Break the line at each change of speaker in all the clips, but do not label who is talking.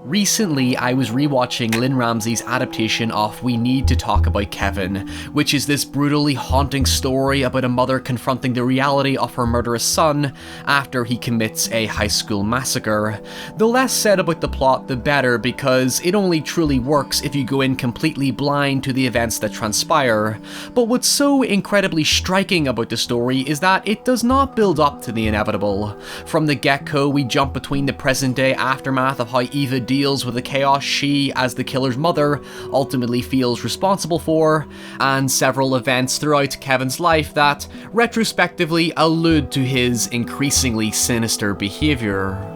Recently, I was rewatching Lynn Ramsey's adaptation of We Need to Talk About Kevin, which is this brutally haunting story about a mother confronting the reality of her murderous son after he commits a high school massacre. The less said about the plot, the better, because it only truly works if you go in completely blind to the events that transpire. But what's so incredibly striking about the story is that it does not build up to the inevitable. From the get-go, we jump between the present-day aftermath of how Eva deals with the chaos she, as the killer's mother, ultimately feels responsible for, and several events throughout Kevin's life that retrospectively allude to his increasingly sinister behaviour.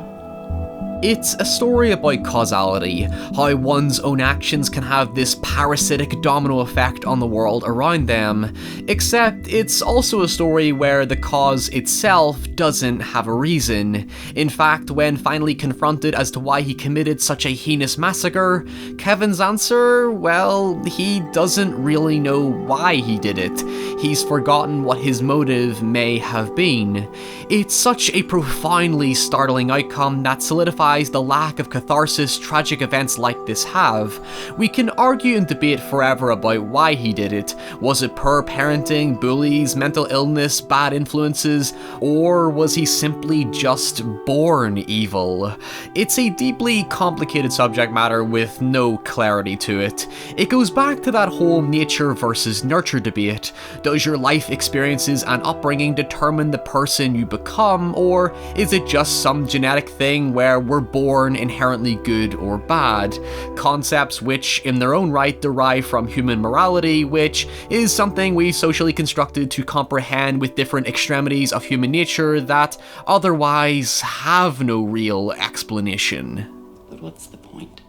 It's a story about causality, how one's own actions can have this parasitic domino effect on the world around them, except it's also a story where the cause itself doesn't have a reason. In fact, when finally confronted as to why he committed such a heinous massacre, Kevin's answer, well, he doesn't really know why he did it. He's forgotten what his motive may have been. It's such a profoundly startling outcome that solidifies the lack of catharsis tragic events like this have. We can argue and debate forever about why he did it. Was it poor parenting, bullies, mental illness, bad influences, or was he simply just born evil? It's a deeply complicated subject matter with no clarity to it. It goes back to that whole nature versus nurture debate. Does your life experiences and upbringing determine the person you become, or is it just some genetic thing where we're born inherently good or bad? Concepts which, in their own right, derive from human morality, which is something we've socially constructed to comprehend with different extremities of human nature that otherwise have no real explanation.
But what's the point?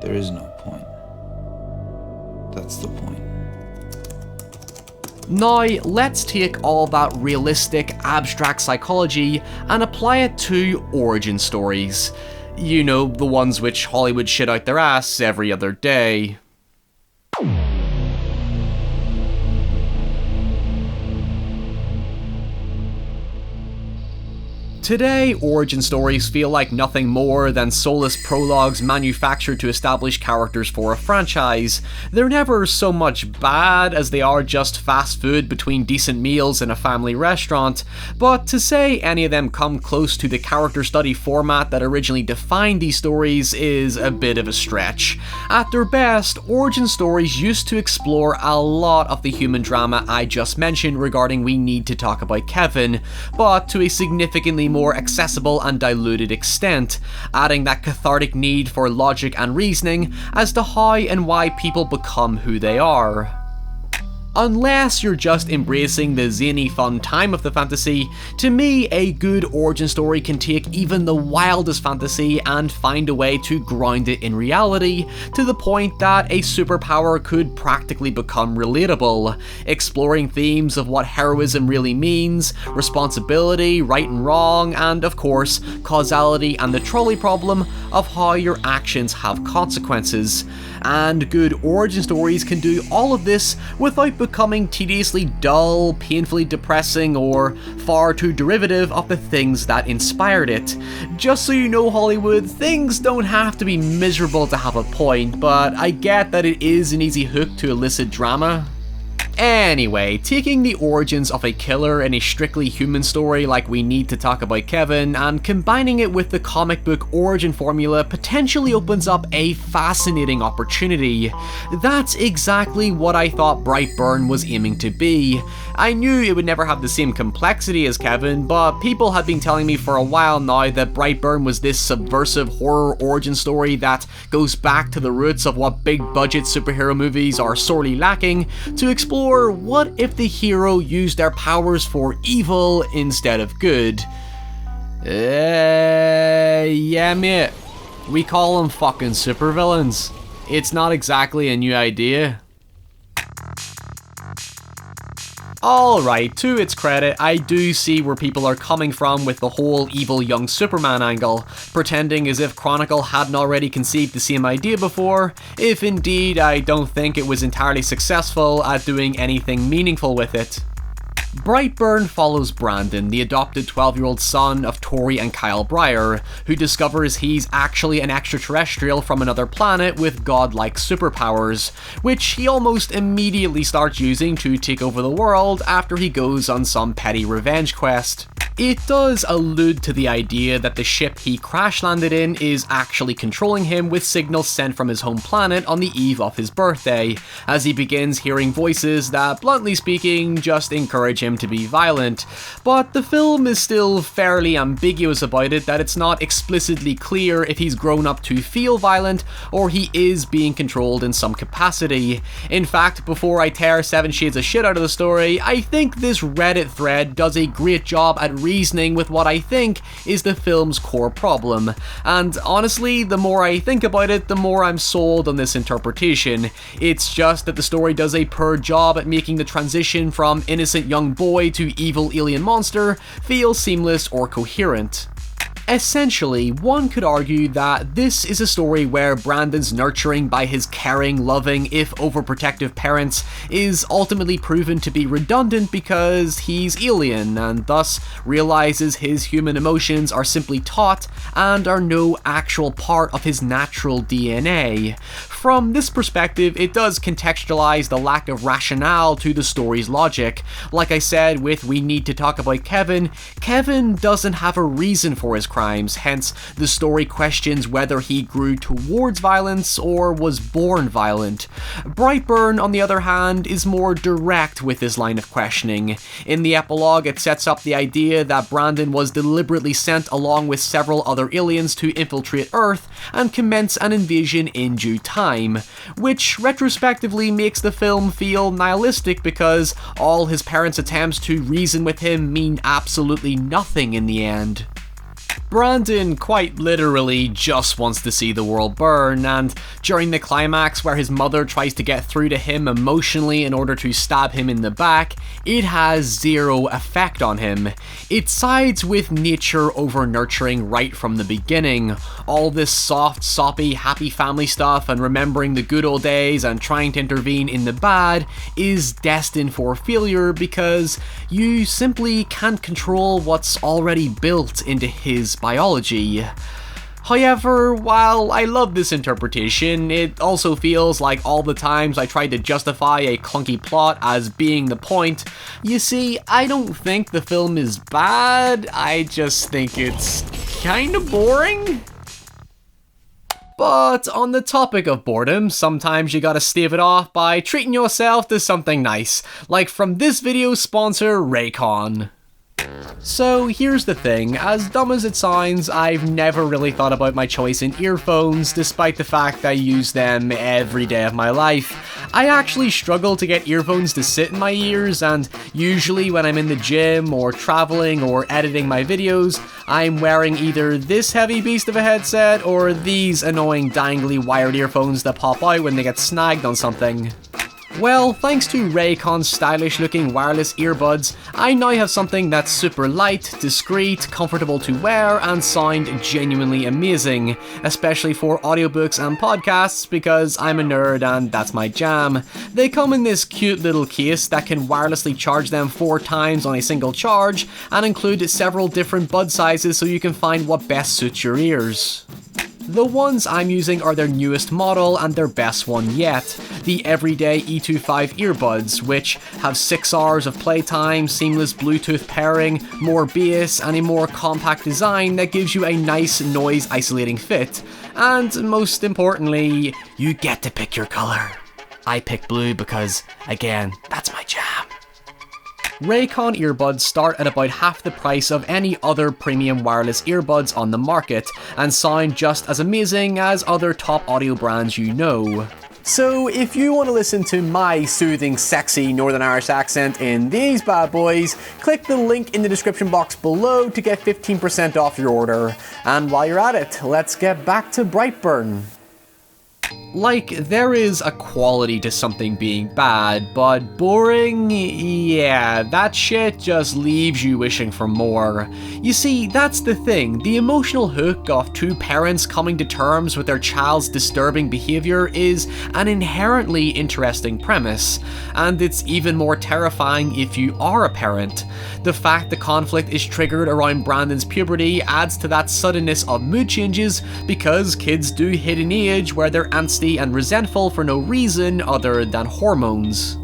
There is no point. That's the point.
Now, let's take all that realistic, abstract psychology and apply it to origin stories. You know, the ones which Hollywood shit out their ass every other day. Today, origin stories feel like nothing more than soulless prologues manufactured to establish characters for a franchise. They're never so much bad as they are just fast food between decent meals in a family restaurant, but to say any of them come close to the character study format that originally defined these stories is a bit of a stretch. At their best, origin stories used to explore a lot of the human drama I just mentioned regarding We Need to Talk About Kevin, but to a significantly more accessible and diluted extent, adding that cathartic need for logic and reasoning as to how and why people become who they are. Unless you're just embracing the zany fun time of the fantasy, to me a good origin story can take even the wildest fantasy and find a way to ground it in reality, to the point that a superpower could practically become relatable, exploring themes of what heroism really means, responsibility, right and wrong, and of course, causality and the trolley problem of how your actions have consequences. And good origin stories can do all of this without becoming tediously dull, painfully depressing, or far too derivative of the things that inspired it. Just so you know, Hollywood, things don't have to be miserable to have a point, but I get that it is an easy hook to elicit drama. Anyway, taking the origins of a killer in a strictly human story like We Need to Talk About Kevin and combining it with the comic book origin formula potentially opens up a fascinating opportunity. That's exactly what I thought BRIGHTBURN was aiming to be. I knew it would never have the same complexity as Kevin, but people had been telling me for a while now that BRIGHTBURN was this subversive horror origin story that goes back to the roots of what big budget superhero movies are sorely lacking, to explore what if the hero used their powers for evil instead of good. Yeah mate, we call them fucking supervillains. It's not exactly a new idea. Alright, to its credit, I do see where people are coming from with the whole evil young Superman angle, pretending as if Chronicle hadn't already conceived the same idea before, if indeed I don't think it was entirely successful at doing anything meaningful with it. Brightburn follows Brandon, the adopted 12-year-old son of Tori and Kyle Breyer, who discovers he's actually an extraterrestrial from another planet with godlike superpowers, which he almost immediately starts using to take over the world after he goes on some petty revenge quest. It does allude to the idea that the ship he crash-landed in is actually controlling him with signals sent from his home planet on the eve of his birthday, as he begins hearing voices that, bluntly speaking, just encourage him to be violent. But the film is still fairly ambiguous about it, that it's not explicitly clear if he's grown up to feel violent or he is being controlled in some capacity. In fact, before I tear 7 Shades of shit out of the story, I think this Reddit thread does a great job at reasoning with what I think is the film's core problem. And honestly, the more I think about it, the more I'm sold on this interpretation. It's just that the story does a poor job at making the transition from innocent young boy to evil alien monster feel seamless or coherent. Essentially, one could argue that this is a story where Brandon's nurturing by his caring, loving, if overprotective parents is ultimately proven to be redundant because he's alien and thus realizes his human emotions are simply taught and are no actual part of his natural DNA. From this perspective, it does contextualize the lack of rationale to the story's logic. Like I said with We Need to Talk About Kevin, Kevin doesn't have a reason for his crimes, hence the story questions whether he grew towards violence or was born violent. Brightburn, on the other hand, is more direct with this line of questioning. In the epilogue, it sets up the idea that Brandon was deliberately sent along with several other aliens to infiltrate Earth and commence an invasion in due time, which retrospectively makes the film feel nihilistic because all his parents' attempts to reason with him mean absolutely nothing in the end. Brandon quite literally just wants to see the world burn, and during the climax where his mother tries to get through to him emotionally in order to stab him in the back, it has zero effect on him. It sides with nature over nurturing right from the beginning. All this soft, soppy, happy family stuff and remembering the good old days and trying to intervene in the bad is destined for failure because you simply can't control what's already built into his biology. However, while I love this interpretation, it also feels like all the times I tried to justify a clunky plot as being the point. You see, I don't think the film is bad, I just think it's kinda boring. But on the topic of boredom, sometimes you gotta stave it off by treating yourself to something nice, like from this video's sponsor, Raycon. So here's the thing, as dumb as it sounds, I've never really thought about my choice in earphones, despite the fact I use them every day of my life. I actually struggle to get earphones to sit in my ears, and usually when I'm in the gym or traveling or editing my videos, I'm wearing either this heavy beast of a headset or these annoying dangly wired earphones that pop out when they get snagged on something. Well, thanks to Raycon's stylish looking wireless earbuds, I now have something that's super light, discreet, comfortable to wear, and sound genuinely amazing, especially for audiobooks and podcasts because I'm a nerd and that's my jam. They come in this cute little case that can wirelessly charge them 4 times on a single charge, and include several different bud sizes so you can find what best suits your ears. The ones I'm using are their newest model and their best one yet, the Everyday E25 earbuds, which have 6 hours of playtime, seamless Bluetooth pairing, more bass, and a more compact design that gives you a nice noise isolating fit. And most importantly, you get to pick your color. I pick blue because, again, that's my jam. Raycon earbuds start at about half the price of any other premium wireless earbuds on the market, and sound just as amazing as other top audio brands you know. So if you want to listen to my soothing, sexy Northern Irish accent in these bad boys, click the link in the description box below to get 15% off your order. And while you're at it, let's get back to Brightburn. Like, there is a quality to something being bad, but boring? Yeah, that shit just leaves you wishing for more. You see, that's the thing, the emotional hook of two parents coming to terms with their child's disturbing behaviour is an inherently interesting premise, and it's even more terrifying if you are a parent. The fact the conflict is triggered around Brandon's puberty adds to that suddenness of mood changes, because kids do hit an age where they're angsty and resentful for no reason other than hormones.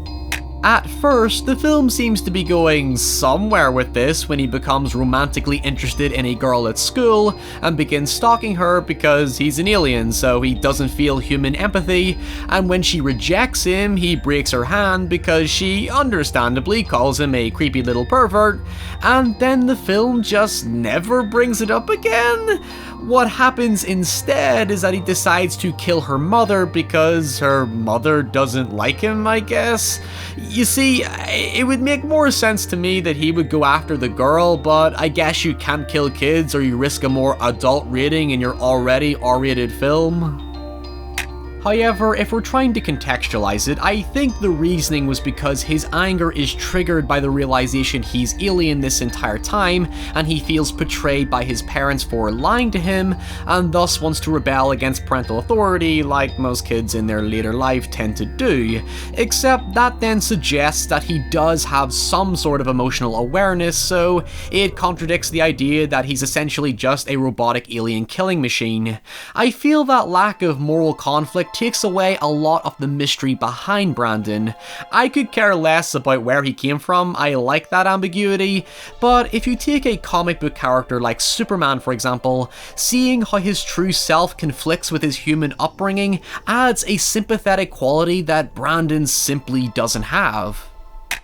At first, the film seems to be going somewhere with this when he becomes romantically interested in a girl at school and begins stalking her because he's an alien, so he doesn't feel human empathy, and when she rejects him, he breaks her hand because she understandably calls him a creepy little pervert, and then the film just never brings it up again. What happens instead is that he decides to kill her mother because her mother doesn't like him, I guess. You see, it would make more sense to me that he would go after the girl, but I guess you can't kill kids or you risk a more adult rating in your already R-rated film. However, if we're trying to contextualize it, I think the reasoning was because his anger is triggered by the realization he's alien this entire time, and he feels betrayed by his parents for lying to him, and thus wants to rebel against parental authority like most kids in their later life tend to do, except that then suggests that he does have some sort of emotional awareness, so it contradicts the idea that he's essentially just a robotic alien killing machine. I feel that lack of moral conflict takes away a lot of the mystery behind Brandon. I could care less about where he came from, I like that ambiguity, but if you take a comic book character like Superman for example, seeing how his true self conflicts with his human upbringing adds a sympathetic quality that Brandon simply doesn't have.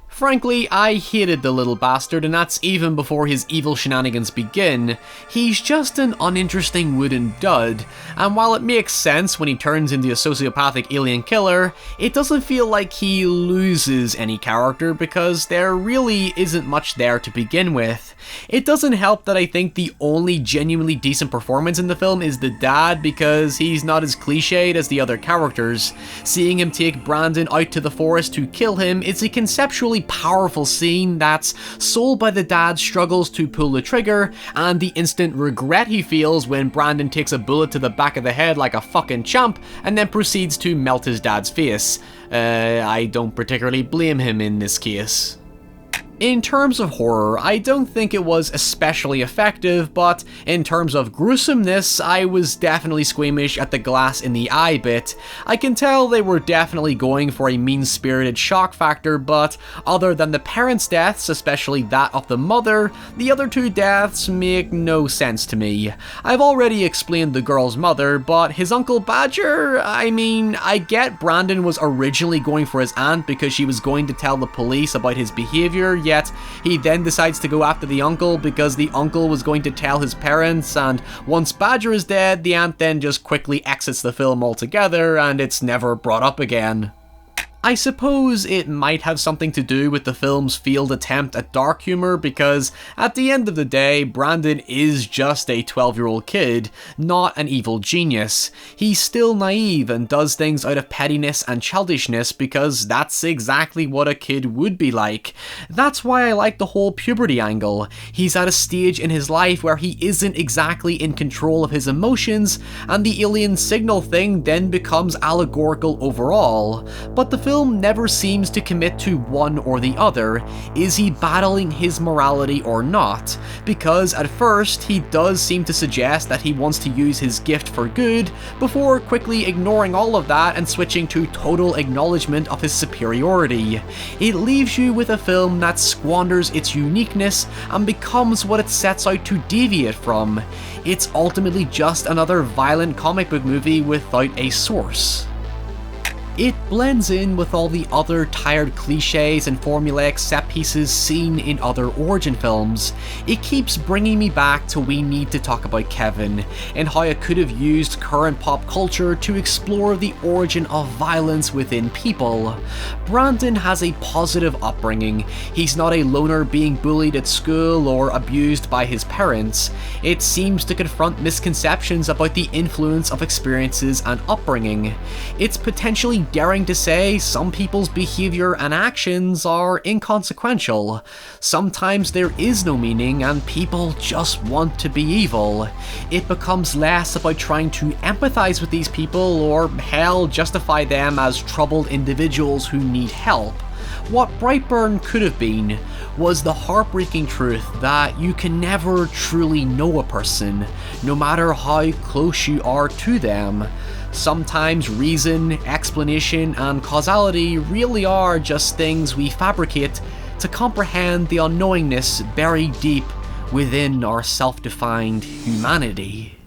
Frankly, I hated the little bastard, and that's even before his evil shenanigans begin. He's just an uninteresting wooden dud, and while it makes sense when he turns into a sociopathic alien killer, it doesn't feel like he loses any character because there really isn't much there to begin with. It doesn't help that I think the only genuinely decent performance in the film is the dad because he's not as cliched as the other characters. Seeing him take Brandon out to the forest to kill him is a conceptually powerful scene that's sold by the dad's struggles to pull the trigger and the instant regret he feels when Brandon takes a bullet to the back of the head like a fucking champ and then proceeds to melt his dad's face. I don't particularly blame him in this case. In terms of horror, I don't think it was especially effective, but in terms of gruesomeness, I was definitely squeamish at the glass in the eye bit. I can tell they were definitely going for a mean-spirited shock factor, but other than the parents' deaths, especially that of the mother, the other two deaths make no sense to me. I've already explained the girl's mother, but his Uncle Badger? I mean, I get Brandon was originally going for his aunt because she was going to tell the police about his behavior, yet he then decides to go after the uncle because the uncle was going to tell his parents, and once Badger is dead, the aunt then just quickly exits the film altogether and it's never brought up again. I suppose it might have something to do with the film's failed attempt at dark humor because, at the end of the day, Brandon is just a 12-year-old kid, not an evil genius. He's still naive and does things out of pettiness and childishness because that's exactly what a kid would be like. That's why I like the whole puberty angle. He's at a stage in his life where he isn't exactly in control of his emotions, and the alien signal thing then becomes allegorical overall. But the film never seems to commit to one or the other. Is he battling his morality or not? Because at first he does seem to suggest that he wants to use his gift for good, before quickly ignoring all of that and switching to total acknowledgement of his superiority. It leaves you with a film that squanders its uniqueness and becomes what it sets out to deviate from. It's ultimately just another violent comic book movie without a source. It blends in with all the other tired cliches and formulaic set pieces seen in other origin films. It keeps bringing me back to We Need to Talk About Kevin, and how it could have used current pop culture to explore the origin of violence within people. Brandon has a positive upbringing. He's not a loner being bullied at school or abused by his parents. It seems to confront misconceptions about the influence of experiences and upbringing. It's potentially daring to say some people's behavior and actions are inconsequential. Sometimes there is no meaning and people just want to be evil. It becomes less about trying to empathize with these people or hell justify them as troubled individuals who need help. What Brightburn could have been was the heartbreaking truth that you can never truly know a person, no matter how close you are to them. Sometimes reason, explanation, and causality really are just things we fabricate to comprehend the unknowingness buried deep within our self-defined humanity.